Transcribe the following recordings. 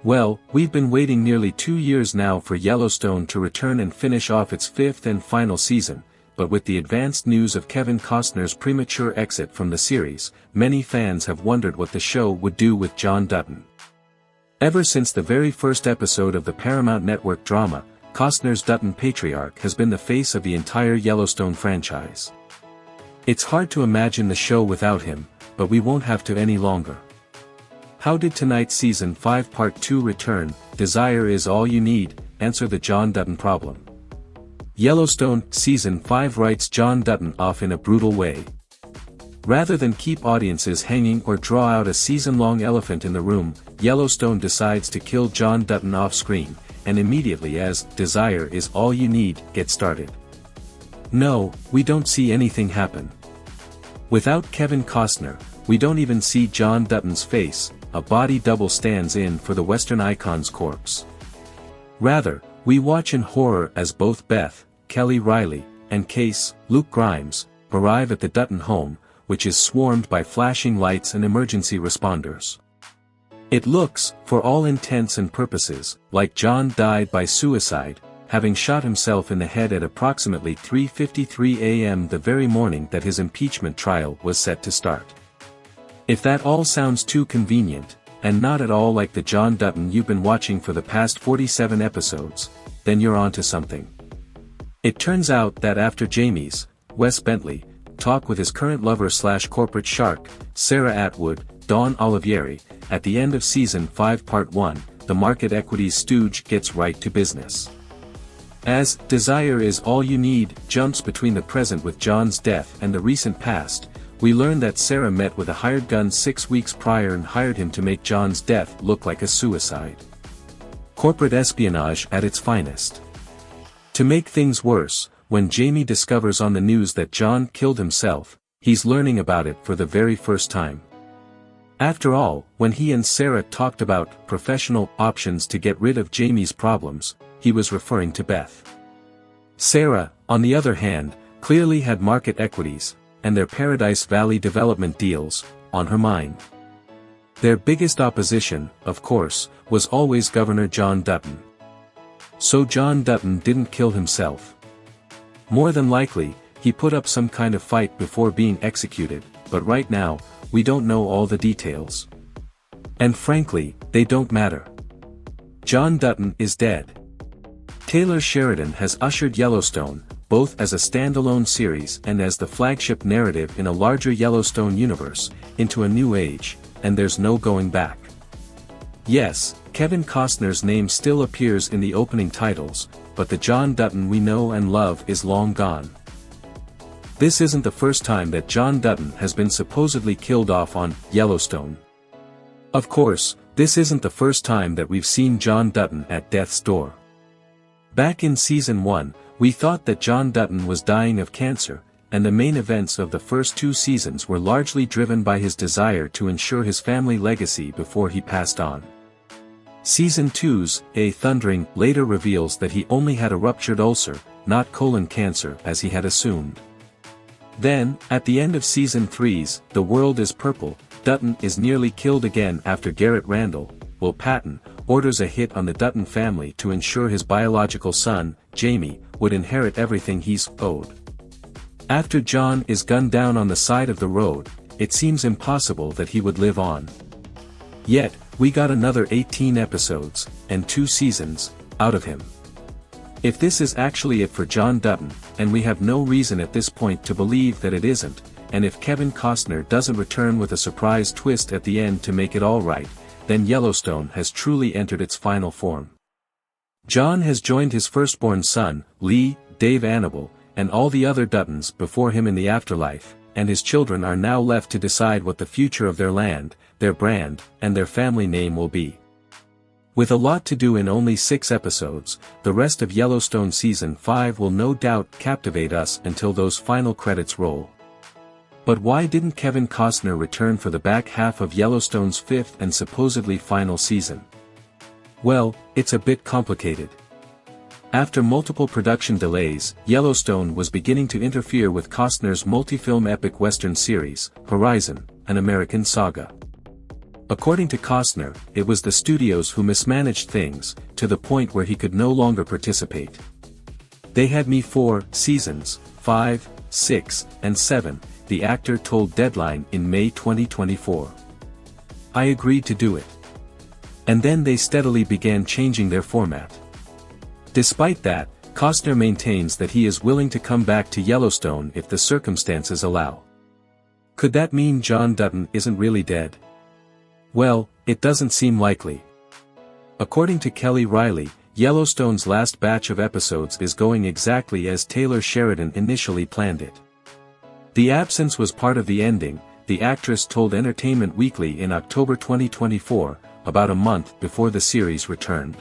Well, we've been waiting nearly 2 years now for Yellowstone to return and finish off its 5th and final season, but with the advanced news of Kevin Costner's premature exit from the series, many fans have wondered what the show would do with John Dutton. Ever since the very first episode of the Paramount Network drama, Costner's Dutton patriarch has been the face of the entire Yellowstone franchise. It's hard to imagine the show without him, but we won't have to any longer. How did tonight's Season 5 Part 2 return, Desire is All You Need, answer the John Dutton problem? Yellowstone, Season 5 writes John Dutton off in a brutal way. Rather than keep audiences hanging or draw out a season-long elephant in the room, Yellowstone decides to kill John Dutton off-screen, and immediately as Desire is All You Need gets started. No, we don't see anything happen. Without Kevin Costner, we don't even see John Dutton's face, a body double stands in for the Western icon's corpse. Rather, we watch in horror as both Beth, Kelly Riley, and Case, Luke Grimes, arrive at the Dutton home, which is swarmed by flashing lights and emergency responders. It looks, for all intents and purposes, like John died by suicide, having shot himself in the head at approximately 3:53 a.m. the very morning that his impeachment trial was set to start. If that all sounds too convenient, and not at all like the John Dutton you've been watching for the past 47 episodes, then you're onto something. It turns out that after Jamie's, Wes Bentley, talk with his current lover/corporate shark, Sarah Atwood, Dawn Olivieri, at the end of Season 5 Part 1, the market equities stooge gets right to business. As Desire is All You Need jumps between the present with John's death and the recent past, we learn that Sarah met with a hired gun 6 weeks prior and hired him to make John's death look like a suicide. Corporate espionage at its finest. To make things worse, when Jamie discovers on the news that John killed himself, he's learning about it for the very first time. After all, when he and Sarah talked about professional options to get rid of Jamie's problems, he was referring to Beth. Sarah, on the other hand, clearly had market equities, and their Paradise Valley development deals, on her mind. Their biggest opposition, of course, was always Governor John Dutton. So John Dutton didn't kill himself. More than likely, he put up some kind of fight before being executed, but right now, we don't know all the details. And frankly, they don't matter. John Dutton is dead. Taylor Sheridan has ushered Yellowstone, both as a standalone series and as the flagship narrative in a larger Yellowstone universe, into a new age, and there's no going back. Yes, Kevin Costner's name still appears in the opening titles, but the John Dutton we know and love is long gone. This isn't the first time that John Dutton has been supposedly killed off on Yellowstone. Of course, this isn't the first time that we've seen John Dutton at death's door. Back in Season 1, we thought that John Dutton was dying of cancer, and the main events of the first 2 seasons were largely driven by his desire to ensure his family legacy before he passed on. Season 2's A Thundering later reveals that he only had a ruptured ulcer, not colon cancer as he had assumed. Then, at the end of Season 3's The World is Purple, Dutton is nearly killed again after Garrett Randall, Will Patton, orders a hit on the Dutton family to ensure his biological son, Jamie, would inherit everything he's owed. After John is gunned down on the side of the road, it seems impossible that he would live on. Yet, we got another 18 episodes, and 2 seasons, out of him. If this is actually it for John Dutton, and we have no reason at this point to believe that it isn't, and if Kevin Costner doesn't return with a surprise twist at the end to make it all right, then Yellowstone has truly entered its final form. John has joined his firstborn son, Lee, Dave Annable, and all the other Duttons before him in the afterlife, and his children are now left to decide what the future of their land, their brand, and their family name will be. With a lot to do in only 6 episodes, the rest of Yellowstone Season 5 will no doubt captivate us until those final credits roll. But why didn't Kevin Costner return for the back half of Yellowstone's 5th and supposedly final season? Well, it's a bit complicated. After multiple production delays, Yellowstone was beginning to interfere with Costner's multi-film epic Western series, Horizon, An American Saga. According to Costner, it was the studios who mismanaged things, to the point where he could no longer participate. They had me for seasons 5, 6, and 7, the actor told Deadline in May 2024. I agreed to do it. And then they steadily began changing their format. Despite that, Costner maintains that he is willing to come back to Yellowstone if the circumstances allow. Could that mean John Dutton isn't really dead? Well, it doesn't seem likely. According to Kelly Riley, Yellowstone's last batch of episodes is going exactly as Taylor Sheridan initially planned it. The absence was part of the ending, the actress told Entertainment Weekly in October 2024, about a month before the series returned.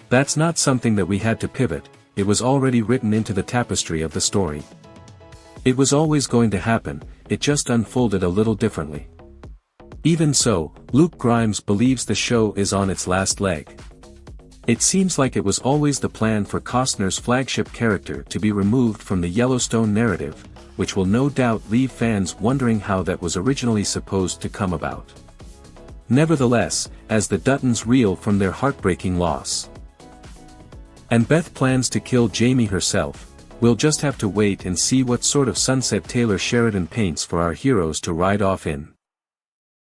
That's not something that we had to pivot, it was already written into the tapestry of the story. It was always going to happen, it just unfolded a little differently. Even so, Luke Grimes believes the show is on its last leg. It seems like it was always the plan for Costner's flagship character to be removed from the Yellowstone narrative, which will no doubt leave fans wondering how that was originally supposed to come about. Nevertheless, as the Duttons reel from their heartbreaking loss, and Beth plans to kill Jamie herself, we'll just have to wait and see what sort of sunset Taylor Sheridan paints for our heroes to ride off in.